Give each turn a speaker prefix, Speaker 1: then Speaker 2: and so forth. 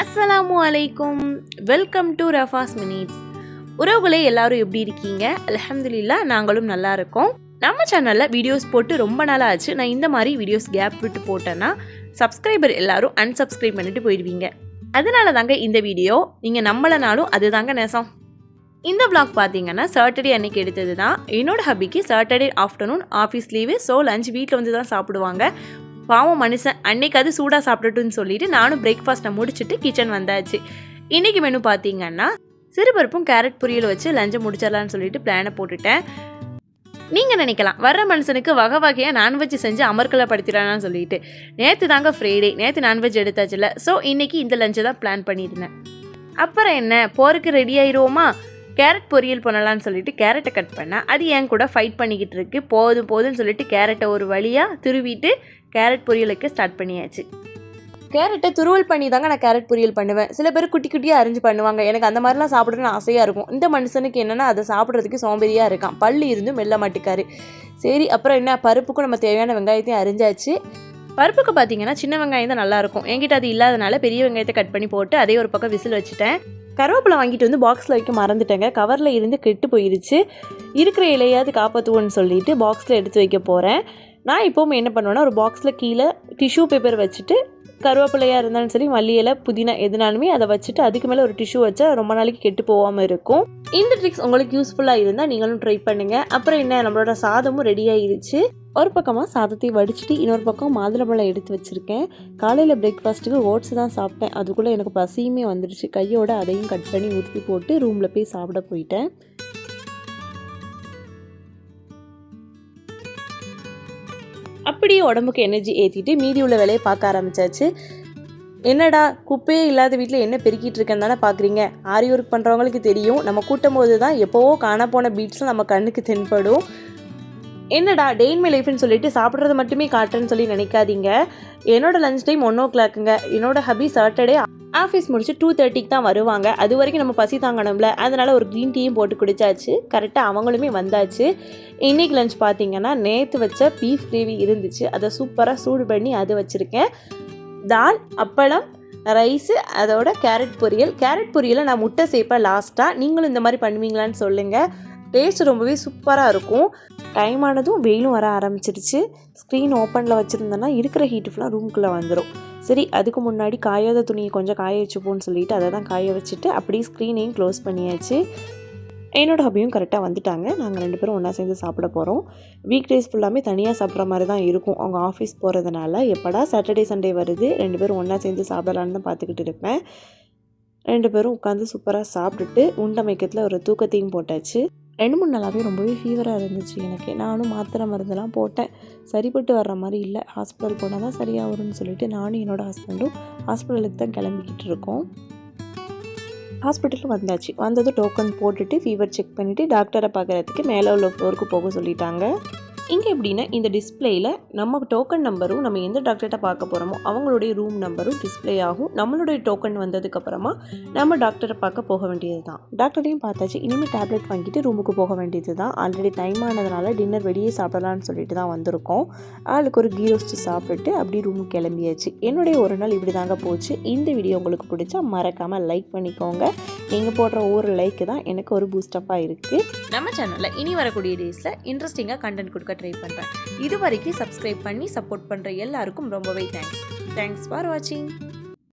Speaker 1: அஸ்ஸலாமு அலைக்கும். Welcome to Rafa's minutes. உறவுகளே, எல்லாரும் எப்படி இருக்கீங்க? அல்ஹம்துலில்லாஹ், நாங்களும் நல்லா இருக்கோம். நம்ம சேனலில் வீடியோஸ் போட்டு ரொம்ப நாள் ஆச்சு. நான் இந்த மாதிரி வீடியோஸ் கேப் விட்டு போட்டேன்னா சப்ஸ்கிரைபர் எல்லாரும் அன்சப்ஸ்கிரைப் பண்ணிட்டு போயிடுவீங்க. அதனால தாங்க இந்த வீடியோ. நீங்கள் நம்பலனாலும் அது தாங்க நேசம். இந்த vlog பார்த்தீங்கன்னா சாட்டர்டே அன்னைக்கு எடுத்தது தான். என்னோட ஹபிக்கு Saturday afternoon office leave. So lunch வீட்டில் வந்து தான் சாப்பிடுவாங்க. பாவம் மனுஷன், அன்னைக்கு அது சூடாக சாப்பிட்டுட்டுன்னு சொல்லிட்டு நானும் பிரேக்ஃபாஸ்ட்டை முடிச்சுட்டு கிச்சன் வந்தாச்சு. இன்றைக்கி மெனு பார்த்தீங்கன்னா சிறுபருப்பும் கேரட் பொரியல் வச்சு லஞ்சை முடிச்சிடலான்னு சொல்லிட்டு பிளானை போட்டுட்டேன். நீங்கள் நினைக்கலாம், வர்ற மனுஷனுக்கு வகை வகையாக நான்வெஜ் செஞ்சு அமர்க்கலை படுத்திடலான்னு சொல்லிட்டு. நேற்று தாங்க ஃப்ரைடே, நேற்று நான்வெஜ் எடுத்தாச்சுல. ஸோ இன்றைக்கி இந்த லஞ்சை தான் பிளான் பண்ணியிருந்தேன். அப்புறம் என்ன, போருக்கு ரெடி ஆயிடுவோமா? கேரட் பொரியல் பண்ணலான்னு சொல்லிட்டு கேரட்டை கட் பண்ணால் அது என் கூட ஃபைட் பண்ணிக்கிட்டு இருக்கு. போதும்னு சொல்லிட்டு கேரட்டை ஒரு வழியாக துருவிட்டு கேரட் பொரியலுக்கு ஸ்டார்ட் பண்ணியாச்சு. கேரட்டை துருவல் பண்ணி தாங்க நான் கேரட் பொரியல் பண்ணுவேன். சில பேர் குட்டி குட்டியாக அரிஞ்சு பண்ணுவாங்க. எனக்கு அந்த மாதிரிலாம் சாப்பிடணும்னு ஆசையாக இருக்கும். இந்த மனுஷனுக்கு என்னென்னா அதை சாப்பிட்றதுக்கு சோம்பேறியாக இருக்கான். பல்லு இருந்தும் மெல்ல மாட்டுக்காரு. சரி, அப்புறம் என்ன, பருப்புக்கும் நம்ம தேவையான வெங்காயத்தையும் அரிஞ்சாச்சு. பருப்புக்கு பார்த்தீங்கன்னா சின்ன வெங்காயம் தான் நல்லாயிருக்கும். என்கிட்ட அது இல்லாதனால பெரிய வெங்காயத்தை கட் பண்ணி போட்டு அதே ஒரு பக்கம் விசில் வச்சுட்டேன். கருவேப்பிலை வாங்கிட்டு வந்து பாக்ஸில் வைக்க மறந்துட்டேங்க. கவரில் இருந்து கெட்டு போயிடுச்சு. இருக்கிற இலையாவது காப்பாற்றுவோன்னு சொல்லிட்டு பாக்ஸில் எடுத்து வைக்க போகிறேன். நான் இப்போவும் என்ன பண்ணுவேன்னா, ஒரு பாக்ஸில் கீழே டிஷ்யூ பேப்பர் வச்சுட்டு, கருவேப்பிலையாக இருந்தாலும் சரி, மல்லி இலை, புதினா எதுனாலுமே அதை வச்சுட்டு அதுக்கு மேலே ஒரு டிஷ்யூ வச்சா ரொம்ப நாளைக்கு கெட்டு போகாமல் இருக்கும். இந்த ட்ரிக்ஸ் உங்களுக்கு யூஸ்ஃபுல்லாக இருந்தால் நீங்களும் ட்ரை பண்ணுங்கள். அப்புறம் என்ன, நம்மளோட சாதமும் ரெடி ஆகிடுச்சு. ஒரு பக்கமாக சாதத்தை வடிச்சிட்டு இன்னொரு பக்கம் மாதுளம்பழம் எடுத்து வச்சுருக்கேன். காலையில் பிரேக்ஃபாஸ்ட்டுக்கு ஓட்ஸ் தான் சாப்பிட்டேன். அதுக்குள்ளே எனக்கு பசியுமே வந்துடுச்சு. கையோடு அதையும் கட் பண்ணி ஊற்றி போட்டு ரூமில் போய் சாப்பிட போயிட்டேன். அப்படியே உடம்புக்கு எனர்ஜி ஏற்றிட்டு மீதி உள்ள வேலையை பார்க்க ஆரம்பித்தாச்சு. என்னடா குப்பையே இல்லாத வீட்டில் என்ன பெருக்கிட்டு இருக்கேன்னு தானே பார்க்குறீங்க. ஆரி ஒர்க் பண்ணுறவங்களுக்கு தெரியும். நம்ம கூட்டும் போது தான் எப்போவோ காண போன பீட்ஸும் நம்ம கண்ணுக்கு தென்படும். என்னடா டே இன் மை லைஃப்னு சொல்லிட்டு சாப்பிட்றது மட்டுமே காட்டுறேன்னு சொல்லி நினைக்காதீங்க. என்னோட லஞ்ச் டைம் 1:00ங்க. என்னோட ஹபி சாட்டர்டே ஆஃபீஸ் முடிச்சு 2:30க்கு தான் வருவாங்க. அது வரைக்கும் நம்ம பசி தாங்கணும்ல, அதனால் ஒரு க்ரீன் டீயும் போட்டு குடித்தாச்சு. கரெக்டாக அவங்களுமே வந்தாச்சு. இன்றைக்கி லஞ்ச் பார்த்திங்கன்னா நேற்று வச்ச பீஃப் கிரேவி இருந்துச்சு. அதை சூப்பராக சூடு பண்ணி அது வச்சுருக்கேன். தால், அப்பளம், ரைஸு, அதோட கேரட் பொரியல். கேரட் பொரியலை நான் முட்டை சேர்ப்பேன் லாஸ்ட்டாக. நீங்களும் இந்த மாதிரி பண்ணுவீங்களான்னு சொல்லுங்கள். டேஸ்ட் ரொம்பவே சூப்பராக இருக்கும். டைம் ஆனதும் வெயிலும் வர ஆரம்பிச்சிருச்சு. ஸ்க்ரீன் ஓப்பனில் வச்சுருந்தோன்னா இருக்கிற ஹீட்டு ஃபுல்லாக ரூம்குள்ளே வந்துடும். சரி, அதுக்கு முன்னாடி காயாத துணியை கொஞ்சம் காய வச்சுப்போன்னு சொல்லிட்டு அதை தான் காய வச்சுட்டு அப்படியே ஸ்க்ரீனையும் க்ளோஸ் பண்ணியாச்சு. என்னோட ஹபியும் கரெக்டாக வந்துட்டாங்க. நாங்கள் 2 பேரும் ஒன்றா சேர்ந்து சாப்பிட போகிறோம். வீக் டேஸ் ஃபுல்லாமே தனியாக சாப்பிட்ற மாதிரி தான் இருக்கும். அவங்க ஆஃபீஸ் போகிறதுனால எப்படா சாட்டர்டே சண்டே வருது 2 பேரும் ஒன்றா சேர்ந்து சாப்பிடலான்னு தான் பார்த்துக்கிட்டு இருப்பேன். 2 பேரும் உட்காந்து சூப்பராக சாப்பிட்டுட்டு உண்டமைக்கத்தில் ஒரு தூக்கத்தையும் போட்டாச்சு. 2-3 நாளாகவே ரொம்பவே ஃபீவராக இருந்துச்சு எனக்கு. நானும் மாத்திரை மருந்தெல்லாம் போட்டேன். சரிப்பட்டு வர்ற மாதிரி இல்லை. ஹாஸ்பிட்டல் போனால் தான் சரியாக வரும்னு சொல்லிட்டு நானும் என்னோடய ஹஸ்பண்டும் ஹாஸ்பிட்டலுக்கு தான் கிளம்பிக்கிட்டு இருக்கோம். ஹாஸ்பிட்டலுக்கு வந்தாச்சு. வந்ததும் டோக்கன் போட்டுட்டு ஃபீவர் செக் பண்ணிவிட்டு டாக்டரை பார்க்குறதுக்கு மேலே உள்ள ஃப்ளோருக்கு போக சொல்லிட்டாங்க. இங்கே எப்படின்னா, இந்த டிஸ்பிளேயில் நம்ம டோக்கன் நம்பரும் நம்ம எந்த டாக்டர்கிட்ட பார்க்க போகிறோமோ அவங்களுடைய ரூம் நம்பரும் டிஸ்பிளே ஆகும். நம்மளுடைய டோக்கன் வந்ததுக்கப்புறமா நம்ம டாக்டரை பார்க்க போக வேண்டியது தான். டாக்டரையும் பார்த்தாச்சு. இனிமேல் டேப்லெட் வாங்கிட்டு ரூமுக்கு போக வேண்டியது தான். ஆல்ரெடி டைம் ஆனதுனால டின்னர் வெளியே சாப்பிடலான்னு சொல்லிட்டு தான் வந்திருக்கோம். ஆளுக்கு ஒரு கீ ரோஸ்ட் சாப்பிட்டுட்டு அப்படி ரூமுக்கு கிளம்பியாச்சு. என்னுடைய ஒரு நாள் இப்படி தாங்க போச்சு. இந்த வீடியோ உங்களுக்கு பிடிச்சா மறக்காமல் லைக் பண்ணிக்கோங்க. நீங்கள் போடுற ஒவ்வொரு லைக்கு தான் எனக்கு ஒரு பூஸ்டப்பாக இருக்குது. நம்ம சேனலில் இனி வரக்கூடிய டேஸில் இன்ட்ரெஸ்டிங்காக கண்டென்ட் கொடுக்க ட்ரை பண்ணுறேன். இது வரைக்கும் சப்ஸ்கிரைப் பண்ணி சப்போர்ட் பண்ணுற எல்லாருக்கும் ரொம்பவே தேங்க்ஸ் ஃபார் வாட்சிங்.